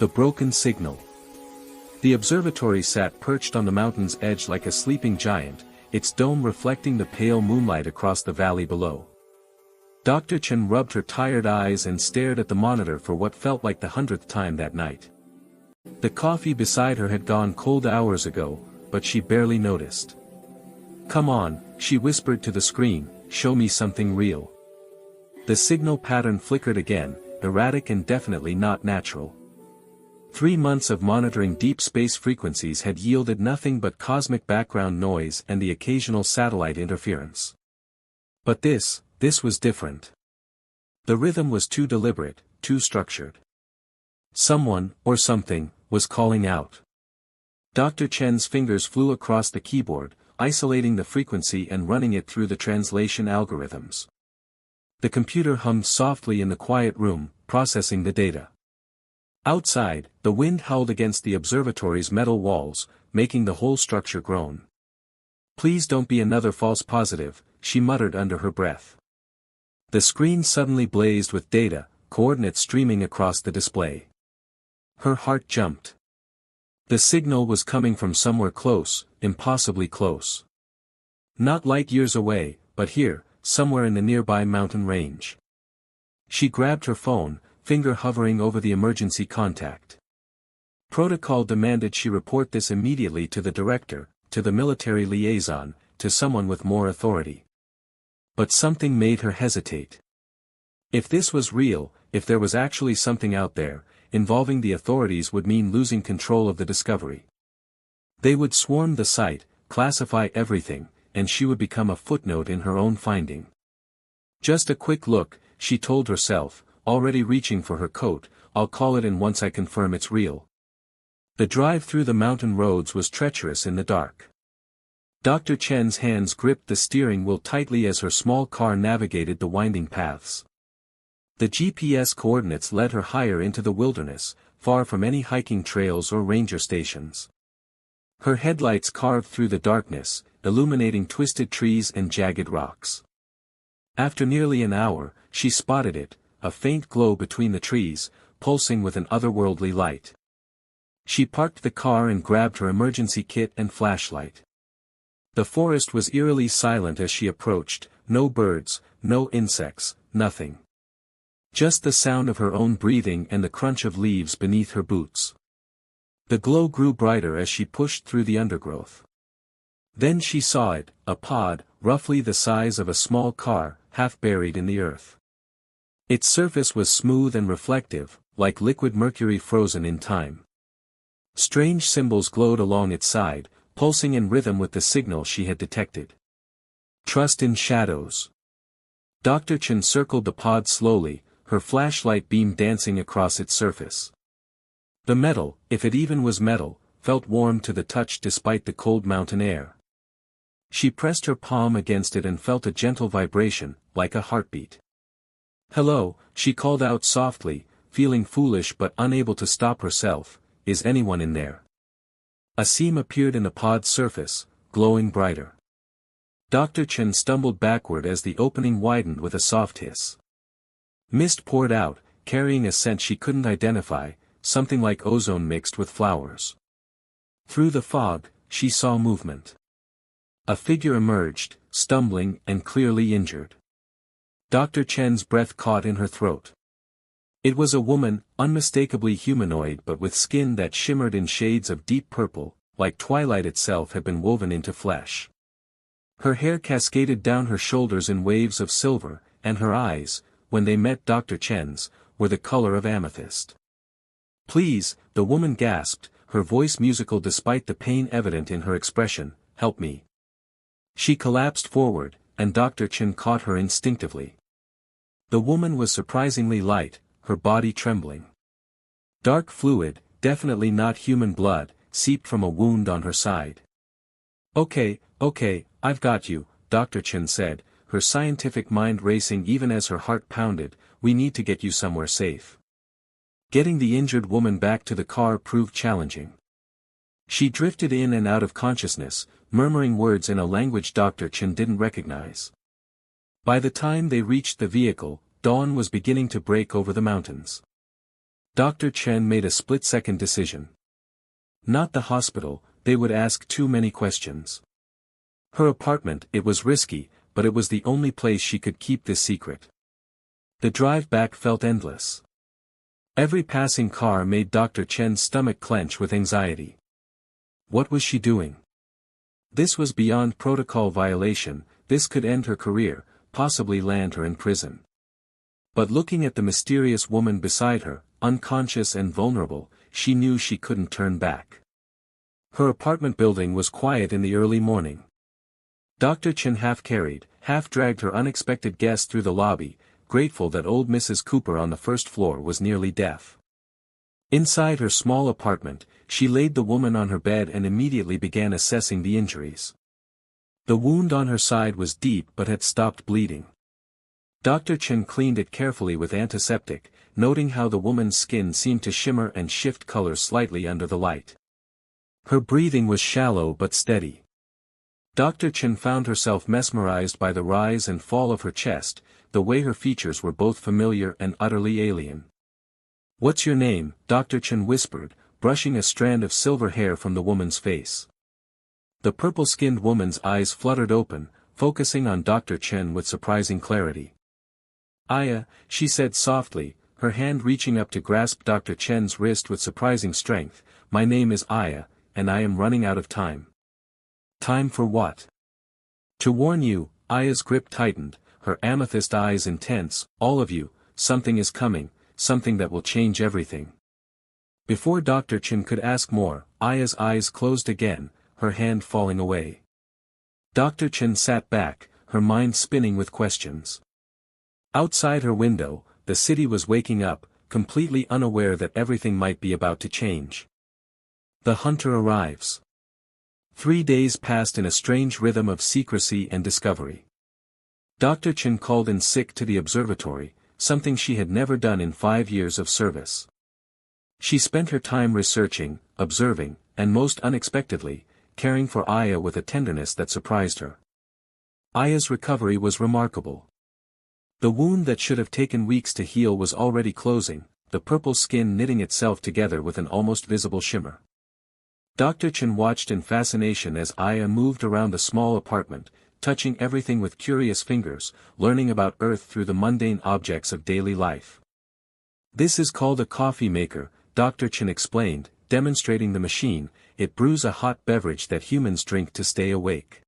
The broken signal. The observatory sat perched on the mountain's edge like a sleeping giant, its dome reflecting the pale moonlight across the valley below. Dr. Chen rubbed her tired eyes and stared at the monitor for what felt like the 100th time that night. The coffee beside her had gone cold hours ago, but she barely noticed. "Come on," she whispered to the screen, "show me something real." The signal pattern flickered again, erratic and definitely not natural. 3 months of monitoring deep space frequencies had yielded nothing but cosmic background noise and the occasional satellite interference. But this was different. The rhythm was too deliberate, too structured. Someone, or something, was calling out. Dr. Chen's fingers flew across the keyboard, isolating the frequency and running it through the translation algorithms. The computer hummed softly in the quiet room, processing the data. Outside, the wind howled against the observatory's metal walls, making the whole structure groan. "Please don't be another false positive," she muttered under her breath. The screen suddenly blazed with data, coordinates streaming across the display. Her heart jumped. The signal was coming from somewhere close, impossibly close. Not light years away, but here, somewhere in the nearby mountain range. She grabbed her phone, finger hovering over the emergency contact. Protocol demanded she report this immediately to the director, to the military liaison, to someone with more authority. But something made her hesitate. If this was real, if there was actually something out there, involving the authorities would mean losing control of the discovery. They would swarm the site, classify everything, and she would become a footnote in her own finding. Just a quick look, she told herself, already reaching for her coat, "I'll call it in once I confirm it's real." The drive through the mountain roads was treacherous in the dark. Dr. Chen's hands gripped the steering wheel tightly as her small car navigated the winding paths. The GPS coordinates led her higher into the wilderness, far from any hiking trails or ranger stations. Her headlights carved through the darkness, illuminating twisted trees and jagged rocks. After nearly an hour, she spotted it, a faint glow between the trees, pulsing with an otherworldly light. She parked the car and grabbed her emergency kit and flashlight. The forest was eerily silent as she approached, no birds, no insects, nothing. Just the sound of her own breathing and the crunch of leaves beneath her boots. The glow grew brighter as she pushed through the undergrowth. Then she saw it, a pod, roughly the size of a small car, half buried in the earth. Its surface was smooth and reflective, like liquid mercury frozen in time. Strange symbols glowed along its side, pulsing in rhythm with the signal she had detected. "Trust in shadows." Dr. Chen circled the pod slowly, her flashlight beam dancing across its surface. The metal, if it even was metal, felt warm to the touch despite the cold mountain air. She pressed her palm against it and felt a gentle vibration, like a heartbeat. "Hello," she called out softly, feeling foolish but unable to stop herself, "is anyone in there?" A seam appeared in the pod's surface, glowing brighter. Dr. Chen stumbled backward as the opening widened with a soft hiss. Mist poured out, carrying a scent she couldn't identify, something like ozone mixed with flowers. Through the fog, she saw movement. A figure emerged, stumbling and clearly injured. Dr. Chen's breath caught in her throat. It was a woman, unmistakably humanoid but with skin that shimmered in shades of deep purple, like twilight itself had been woven into flesh. Her hair cascaded down her shoulders in waves of silver, and her eyes, when they met Dr. Chen's, were the color of amethyst. "Please," the woman gasped, her voice musical despite the pain evident in her expression, "help me." She collapsed forward, and Dr. Chen caught her instinctively. The woman was surprisingly light, her body trembling. Dark fluid, definitely not human blood, seeped from a wound on her side. Okay, I've got you," Dr. Chen said, her scientific mind racing even as her heart pounded, "we need to get you somewhere safe." Getting the injured woman back to the car proved challenging. She drifted in and out of consciousness, murmuring words in a language Dr. Chen didn't recognize. By the time they reached the vehicle, dawn was beginning to break over the mountains. Dr. Chen made a split-second decision. Not the hospital, they would ask too many questions. Her apartment, it was risky, but it was the only place she could keep this secret. The drive back felt endless. Every passing car made Dr. Chen's stomach clench with anxiety. What was she doing? This was beyond protocol violation, this could end her career, possibly land her in prison. But looking at the mysterious woman beside her, unconscious and vulnerable, she knew she couldn't turn back. Her apartment building was quiet in the early morning. Dr. Chen half carried, half dragged her unexpected guest through the lobby, grateful that old Mrs. Cooper on the first floor was nearly deaf. Inside her small apartment, she laid the woman on her bed and immediately began assessing the injuries. The wound on her side was deep but had stopped bleeding. Dr. Chen cleaned it carefully with antiseptic, noting how the woman's skin seemed to shimmer and shift color slightly under the light. Her breathing was shallow but steady. Dr. Chen found herself mesmerized by the rise and fall of her chest, the way her features were both familiar and utterly alien. "What's your name?" Dr. Chen whispered, brushing a strand of silver hair from the woman's face. The purple-skinned woman's eyes fluttered open, focusing on Dr. Chen with surprising clarity. "Aya," she said softly, her hand reaching up to grasp Dr. Chen's wrist with surprising strength, "My name is Aya, and I am running out of time." "Time for what?" "To warn you," Aya's grip tightened, her amethyst eyes intense, "all of you, something is coming, something that will change everything." Before Dr. Chen could ask more, Aya's eyes closed again, her hand falling away. Dr. Chen sat back, her mind spinning with questions. Outside her window, the city was waking up, completely unaware that everything might be about to change. The hunter arrives. 3 days passed in a strange rhythm of secrecy and discovery. Dr. Chen called in sick to the observatory, something she had never done in 5 years of service. She spent her time researching, observing, and most unexpectedly, caring for Aya with a tenderness that surprised her. Aya's recovery was remarkable. The wound that should have taken weeks to heal was already closing, the purple skin knitting itself together with an almost visible shimmer. Dr. Chen watched in fascination as Aya moved around the small apartment, touching everything with curious fingers, learning about Earth through the mundane objects of daily life. "This is called a coffee maker," Dr. Chen explained, demonstrating the machine. "It brews a hot beverage that humans drink to stay awake."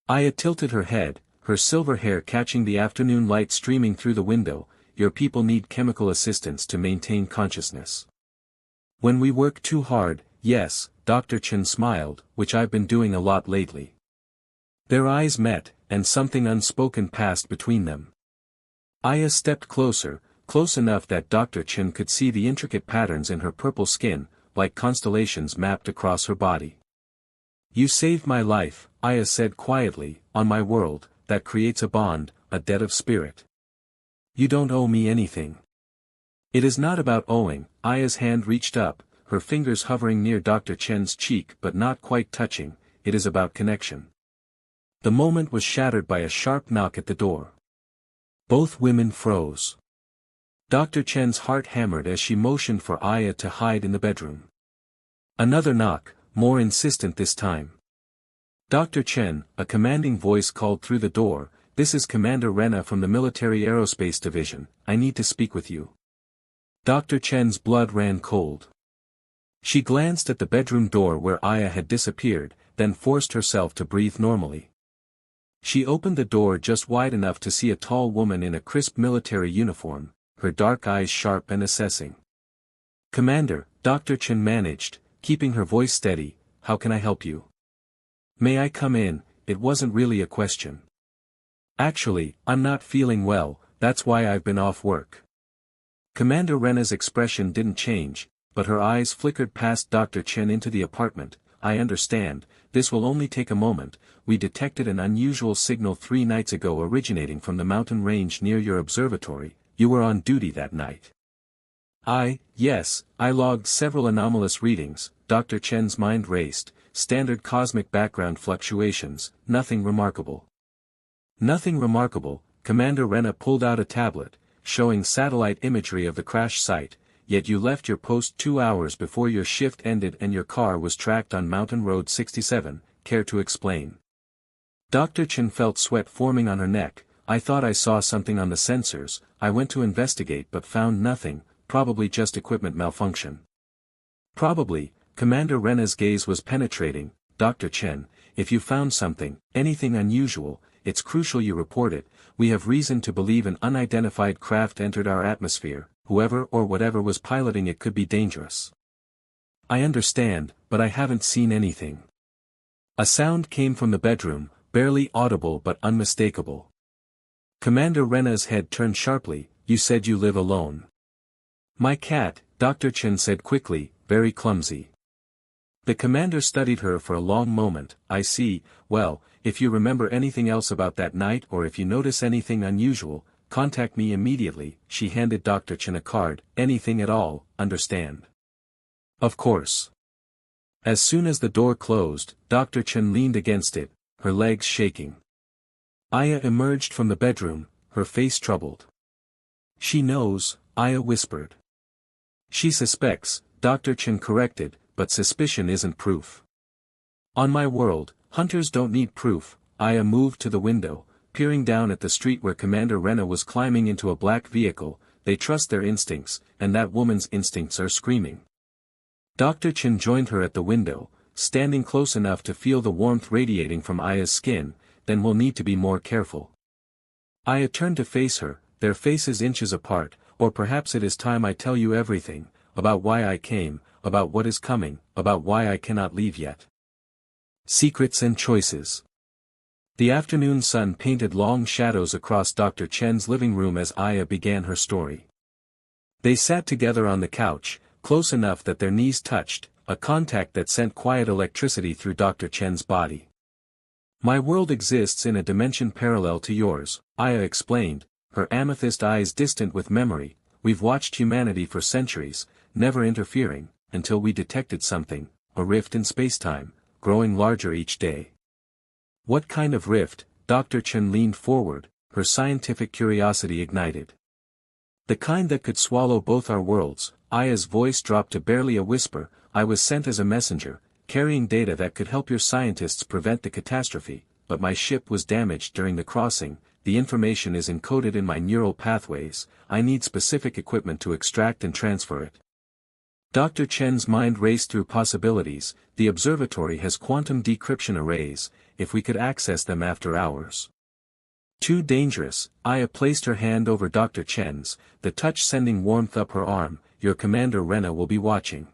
Aya tilted her head, her silver hair catching the afternoon light streaming through the window. "Your people need chemical assistance to maintain consciousness." "When we work too hard, yes," Dr. Chen smiled, "which I've been doing a lot lately." Their eyes met, and something unspoken passed between them. Aya stepped closer, close enough that Dr. Chen could see the intricate patterns in her purple skin, like constellations mapped across her body. "You saved my life," Aya said quietly, "on my world, that creates a bond, a debt of spirit. You don't owe me anything." "It is not about owing," Aya's hand reached up, her fingers hovering near Dr. Chen's cheek but not quite touching, "it is about connection." The moment was shattered by a sharp knock at the door. Both women froze. Dr. Chen's heart hammered as she motioned for Aya to hide in the bedroom. Another knock, more insistent this time. "Dr. Chen," a commanding voice called through the door, "this is Commander Rena from the Military Aerospace Division, I need to speak with you." Dr. Chen's blood ran cold. She glanced at the bedroom door where Aya had disappeared, then forced herself to breathe normally. She opened the door just wide enough to see a tall woman in a crisp military uniform, her dark eyes sharp and assessing. "Commander," Dr. Chen managed, keeping her voice steady, "how can I help you?" "May I come in?" It wasn't really a question. "Actually, I'm not feeling well, that's why I've been off work." Commander Rena's expression didn't change, but her eyes flickered past Dr. Chen into the apartment. "I understand, this will only take a moment. We detected an unusual signal 3 nights ago originating from the mountain range near your observatory. You were on duty that night." Yes, I logged several anomalous readings." Dr. Chen's mind raced, "standard cosmic background fluctuations, nothing remarkable." "Nothing remarkable," Commander Rena pulled out a tablet, showing satellite imagery of the crash site. yet you left your post 2 hours before your shift ended and your car was tracked on Mountain Road 67, care to explain? Dr. Chen felt sweat forming on her neck. I thought I saw something on the sensors, I went to investigate but found nothing, probably just equipment malfunction. Probably, Commander Rena's gaze was penetrating. Dr. Chen, if you found something, anything unusual, it's crucial you report it. We have reason to believe an unidentified craft entered our atmosphere. Whoever or whatever was piloting it could be dangerous. I understand, but I haven't seen anything. A sound came from the bedroom, barely audible but unmistakable. Commander Rena's head turned sharply. You said you live alone. My cat, Dr. Chen said quickly, very clumsy. The commander studied her for a long moment. I see. Well, if you remember anything else about that night or if you notice anything unusual, contact me immediately. She handed Dr. Chen a card. Anything at all, understand? Of course. As soon as the door closed, Dr. Chen leaned against it, her legs shaking. Aya emerged from the bedroom, her face troubled. She knows, Aya whispered. She suspects, Dr. Chen corrected, but suspicion isn't proof. On my world, hunters don't need proof. Aya moved to the window, peering down at the street where Commander Rena was climbing into a black vehicle. They trust their instincts, and that woman's instincts are screaming. Dr. Chen joined her at the window, standing close enough to feel the warmth radiating from Aya's skin. Then we'll need to be more careful. Aya turned to face her, their faces inches apart. Or perhaps it is time I tell you everything, about why I came, about what is coming, about why I cannot leave yet. Secrets and choices. The afternoon sun painted long shadows across Dr. Chen's living room as Aya began her story. They sat together on the couch, close enough that their knees touched, a contact that sent quiet electricity through Dr. Chen's body. My world exists in a dimension parallel to yours, Aya explained, her amethyst eyes distant with memory. We've watched humanity for centuries, never interfering, until we detected something, a rift in spacetime, growing larger each day. What kind of rift? Dr. Chen leaned forward, her scientific curiosity ignited. The kind that could swallow both our worlds. Aya's voice dropped to barely a whisper. I was sent as a messenger, carrying data that could help your scientists prevent the catastrophe, but my ship was damaged during the crossing. The information is encoded in my neural pathways. I need specific equipment to extract and transfer it. Dr. Chen's mind raced through possibilities. The observatory has quantum decryption arrays. If we could access them after hours. Too dangerous. Aya placed her hand over Dr. Chen's, the touch sending warmth up her arm. Your Commander Rena will be watching.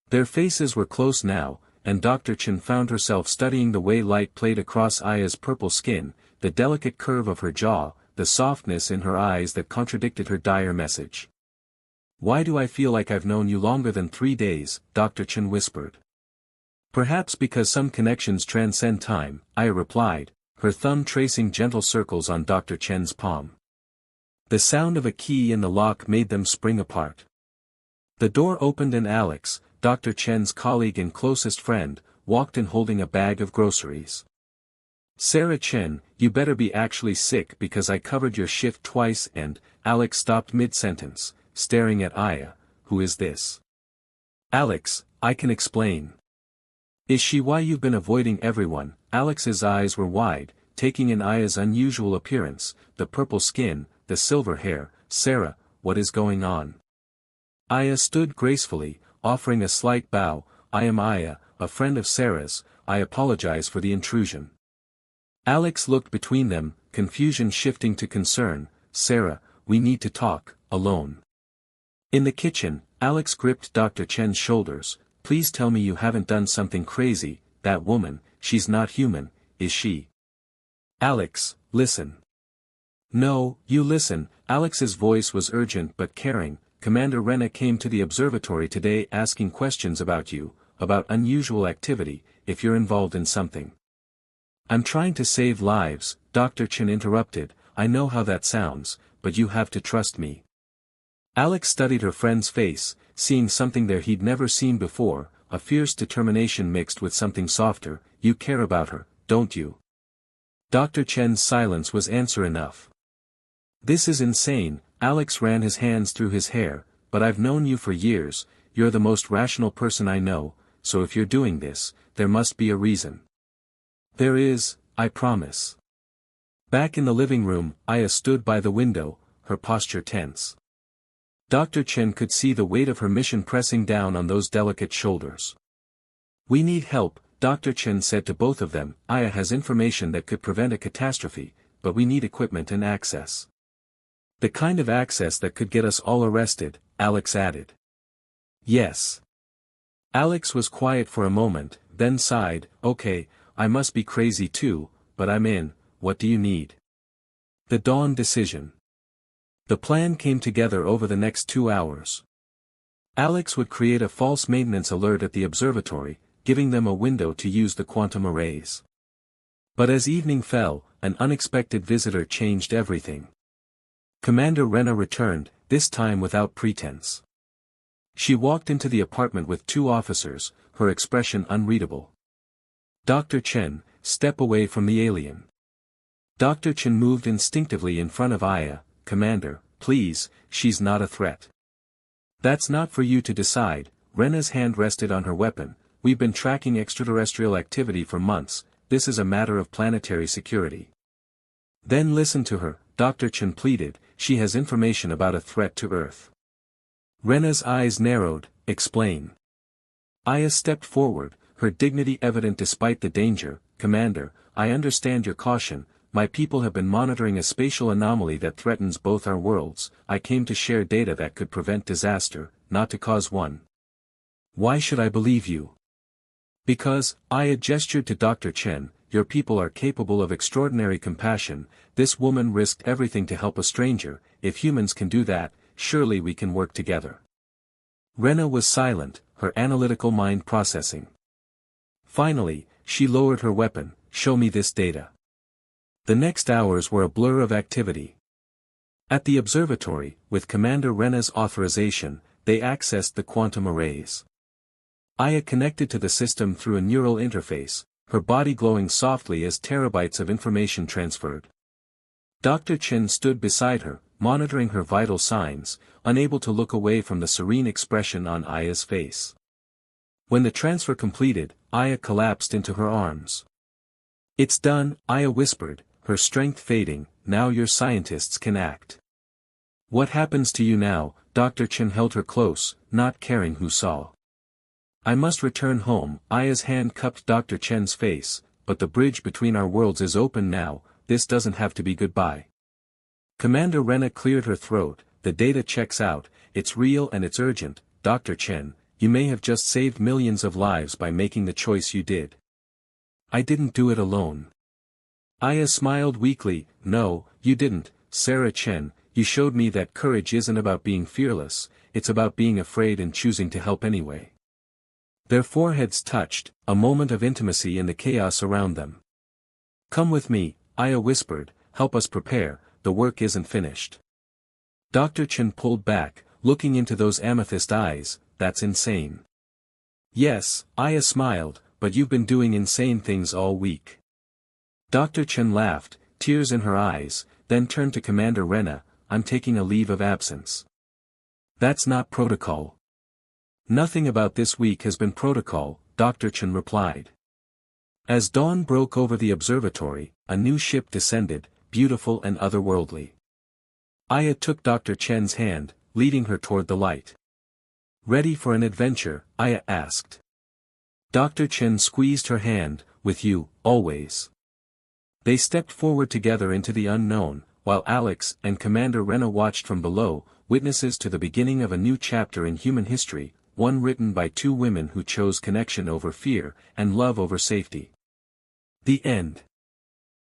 Their faces were close now, and Dr. Chen found herself studying the way light played across Aya's purple skin, the delicate curve of her jaw, the softness in her eyes that contradicted her dire message. Why do I feel like I've known you longer than 3 days? Dr. Chen whispered. Perhaps because some connections transcend time, Aya replied, her thumb tracing gentle circles on Dr. Chen's palm. The sound of a key in the lock made them spring apart. The door opened and Alex, Dr. Chen's colleague and closest friend, walked in holding a bag of groceries. Sarah Chen, you better be actually sick because I covered your shift twice and, Alex stopped mid-sentence, staring at Aya. Who is this? Alex, I can explain. Is she why you've been avoiding everyone? Alex's eyes were wide, taking in Aya's unusual appearance, the purple skin, the silver hair. Sarah, what is going on? Aya stood gracefully, offering a slight bow. I am Aya, a friend of Sarah's. I apologize for the intrusion. Alex looked between them, confusion shifting to concern. Sarah, we need to talk, alone. In the kitchen, Alex gripped Dr. Chen's shoulders. Please tell me you haven't done something crazy. That woman, she's not human, is she? Alex, listen. No, you listen. Alex's voice was urgent but caring. Commander Rena came to the observatory today asking questions about you, about unusual activity, if you're involved in something. I'm trying to save lives, Dr. Chen interrupted. I know how that sounds, but you have to trust me. Alex studied her friend's face, seeing something there he'd never seen before, a fierce determination mixed with something softer. You care about her, don't you? Dr. Chen's silence was answer enough. This is insane. Alex ran his hands through his hair. but I've known you for years, you're the most rational person I know, so if you're doing this, there must be a reason. There is, I promise. Back in the living room, Aya stood by the window, her posture tense. Dr. Chen could see the weight of her mission pressing down on those delicate shoulders. We need help, Dr. Chen said to both of them. Aya has information that could prevent a catastrophe, but we need equipment and access. The kind of access that could get us all arrested, Alex added. Yes. Alex was quiet for a moment, then sighed, okay, I must be crazy too, but I'm in, what do you need? The dawn decision. The plan came together over the next 2 hours. Alex would create a false maintenance alert at the observatory, giving them a window to use the quantum arrays. But as evening fell, an unexpected visitor changed everything. Commander Rena returned, this time without pretense. She walked into the apartment with 2 officers, her expression unreadable. Dr. Chen, step away from the alien. Dr. Chen moved instinctively in front of Aya. Commander, please, she's not a threat. That's not for you to decide. Rena's hand rested on her weapon. We've been tracking extraterrestrial activity for months, this is a matter of planetary security. Then listen to her, Dr. Chen pleaded, she has information about a threat to Earth. Rena's eyes narrowed, explain. Aya stepped forward, her dignity evident despite the danger. Commander, I understand your caution, my people have been monitoring a spatial anomaly that threatens both our worlds. I came to share data that could prevent disaster, not to cause one. Why should I believe you? Because, Aya gestured to Dr. Chen, your people are capable of extraordinary compassion, this woman risked everything to help a stranger, if humans can do that, surely we can work together. Rena was silent, her analytical mind processing. Finally, she lowered her weapon, show me this data. The next hours were a blur of activity. At the observatory, with Commander Rena's authorization, they accessed the quantum arrays. Aya connected to the system through a neural interface, her body glowing softly as terabytes of information transferred. Dr. Chen stood beside her, monitoring her vital signs, unable to look away from the serene expression on Aya's face. When the transfer completed, Aya collapsed into her arms. It's done, Aya whispered, her strength fading, now your scientists can act. What happens to you now? Dr. Chen held her close, not caring who saw. I must return home. Aya's hand cupped Dr. Chen's face, but the bridge between our worlds is open now, this doesn't have to be goodbye. Commander Rena cleared her throat, the data checks out, it's real and it's urgent. Dr. Chen, you may have just saved millions of lives by making the choice you did. I didn't do it alone. Aya smiled weakly, no, you didn't, Sarah Chen, you showed me that courage isn't about being fearless, it's about being afraid and choosing to help anyway. Their foreheads touched, a moment of intimacy in the chaos around them. Come with me, Aya whispered, help us prepare, the work isn't finished. Dr. Chen pulled back, looking into those amethyst eyes, that's insane. Yes, Aya smiled, but you've been doing insane things all week. Dr. Chen laughed, tears in her eyes, then turned to Commander Rena, I'm taking a leave of absence. That's not protocol. Nothing about this week has been protocol, Dr. Chen replied. As dawn broke over the observatory, a new ship descended, beautiful and otherworldly. Aya took Dr. Chen's hand, leading her toward the light. Ready for an adventure? Aya asked. Dr. Chen squeezed her hand, with you, always. They stepped forward together into the unknown, while Alex and Commander Rena watched from below, witnesses to the beginning of a new chapter in human history, one written by 2 women who chose connection over fear, and love over safety. The end.